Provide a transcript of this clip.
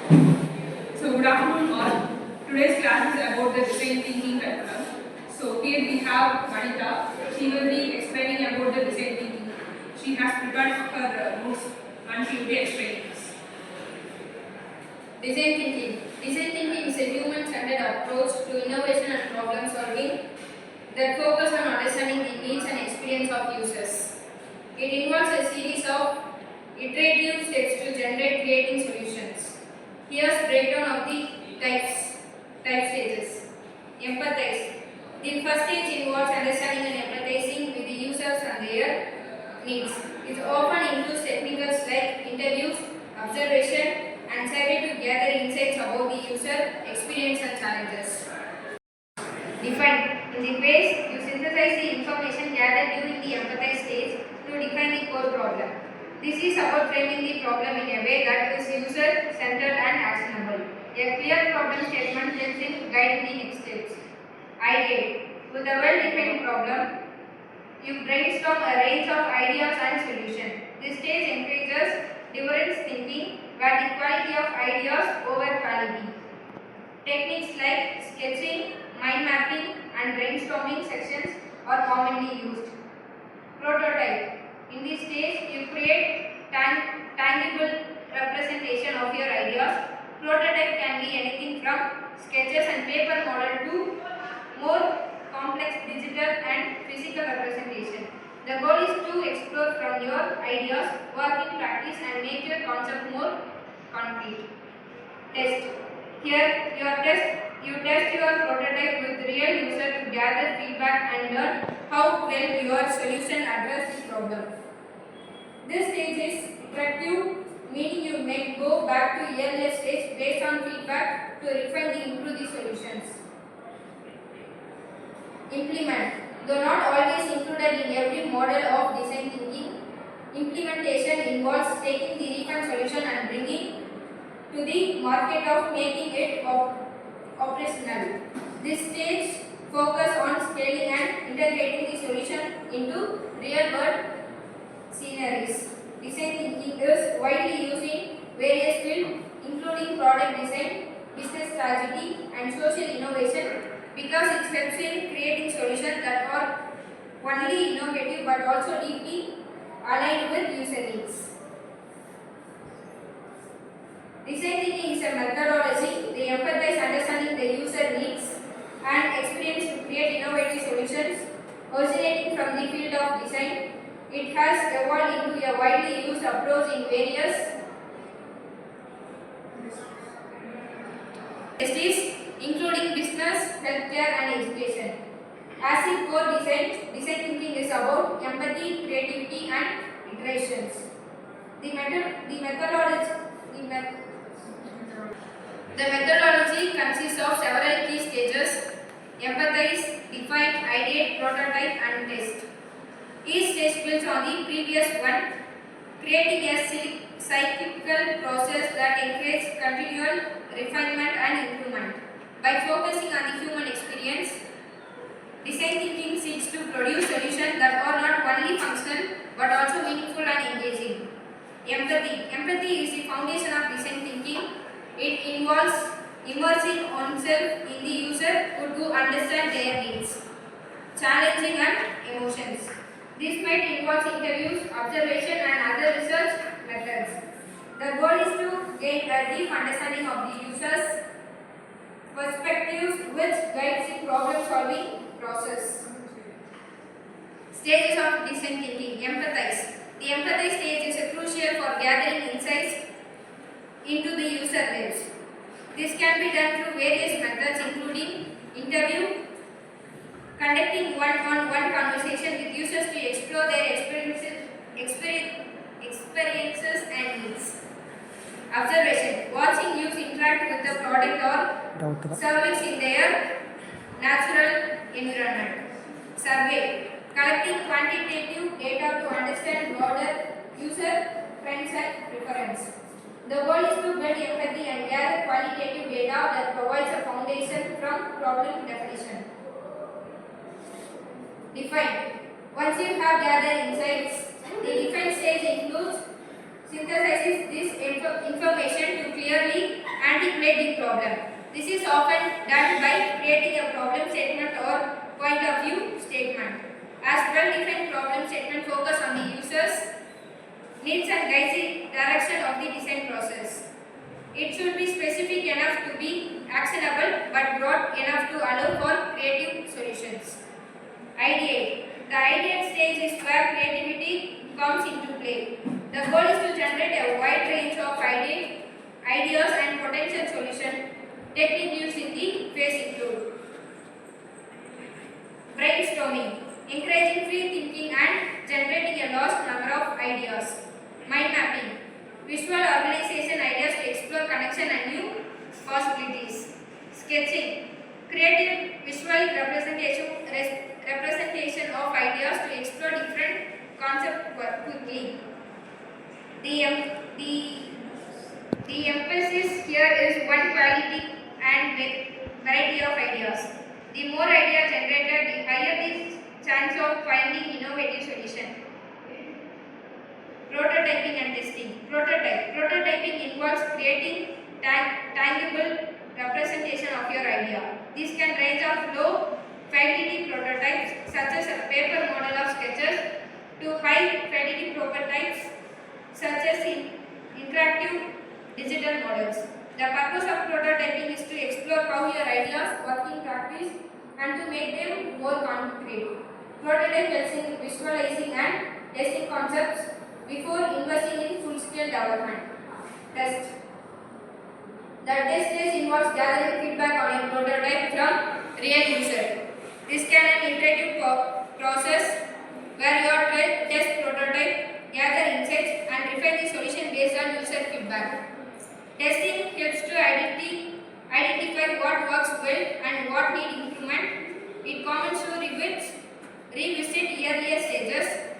So good afternoon all. Today's class is about the design thinking curriculum. So here we have Vanita. She will be explaining about the design thinking. She has prepared her notes and she will be explaining us. Design thinking. Design thinking is a human-centered approach to innovation and problem solving that focus on understanding the needs and experience of users. It involves a series of iterative steps to generate creating solutions. Here's breakdown of the type stages. Empathize. The first stage involves understanding and empathizing with the users and their needs. It often includes techniques like interviews, observation, and survey to gather insights about the user experience and challenges. Define. In the phase, you synthesize the information gathered during the empathize stage to define the core problem. This is about framing the problem in a way that is user-centered and actionable. A clear problem statement helps in guiding the next steps. Ideate. With a well-defined problem, you brainstorm a range of ideas and solutions. This stage encourages difference thinking, where the quality of ideas over quality. Techniques like sketching, mind mapping, and brainstorming sections are commonly used. Prototype. In this stage, you create tangible representation of your ideas. Prototype can be anything from sketches and paper model to more complex digital and physical representation. The goal is to explore from your ideas, work in practice, and make your concept more concrete. Test. Here, you test your prototype with real user to gather feedback and learn how well your solution addresses this problem. This stage is iterative, meaning you may go back to earlier stage based on feedback to refine and improve the solutions. Implement. Though not always included in every model of design thinking, implementation involves taking the refined solution and bringing to the market of making it operational. This stage focuses on scaling and integrating the solution into real-world scenarios. Design thinking is widely used in various fields, including product design, business strategy, and social innovation, because it helps in creating solutions that are only innovative but also deeply aligned with user needs. Design thinking is a methodology. They empathize understanding the user needs and experience to create innovative solutions originating from the field of design. It has evolved into a widely used approach in various industries, including business, healthcare, and education. As in core design thinking is about empathy, creativity, and iterations. The methodology consists of several key stages: empathize, define, ideate, prototype, and test. Each stage builds on the previous one, creating a cyclical process that encourages continual refinement and improvement. By focusing on the human experience, design thinking seeks to produce solutions that are not only functional but also meaningful and engaging. Empathy. Empathy is the foundation of design thinking. It involves immersing oneself in the user to understand their needs, challenging and emotions. This might involve interviews, observation, and other research methods. The goal is to gain a deep understanding of the user's perspectives, which guides the problem-solving process. Stages of design thinking. Empathize. The empathize stage is crucial for gathering insights into the user lives. This can be done through various methods, including interview, conducting one-on-one conversation with users to explore their experiences and needs. Observation. Watching youth interact with the product or service in their natural environment. Survey. Collecting quantitative data to understand broader user trends and preference. The goal is to build empathy and gather qualitative data that provides a foundation from problem definition. Define. Once you have gathered insights, the define stage includes synthesizes this information to clearly articulate the problem. This is often done by creating a problem statement or point of view statement. As well-defined problem statement focus on the user's needs and guides the direction of the design process. It should be specific enough to be actionable but broad enough to allow for creative solutions. Ideate. The ideate stage is where creativity comes into play. The goal is to generate a wide range of ideas and potential solution. Technique used in the phase include brainstorming, encouraging free thinking and generating a large number of ideas. Mind mapping, visual organization ideas to explore connection and new possibilities. Sketching, creative visual representation of ideas to explore different concepts quickly. The, em- the, the emphasis here is one quality and variety of ideas. The more ideas generated, the higher the chance of finding innovative solution. Prototyping and testing. Prototyping involves creating tangible representation of your idea. This can range of low fidelity prototypes such as a paper model of sketches to high fidelity prototypes such as interactive digital models. The purpose of prototyping is to explore how your ideas work in practice and to make them more concrete. Prototype helps in visualizing and testing concepts before investing in full-scale development. Test. The test phase involves gathering feedback on a prototype from real user. This can be an iterative process where you test prototype, gather insights, and refine the solution based on user feedback. Testing helps to identify what works well and what needs improvement. It commonly revisits earlier stages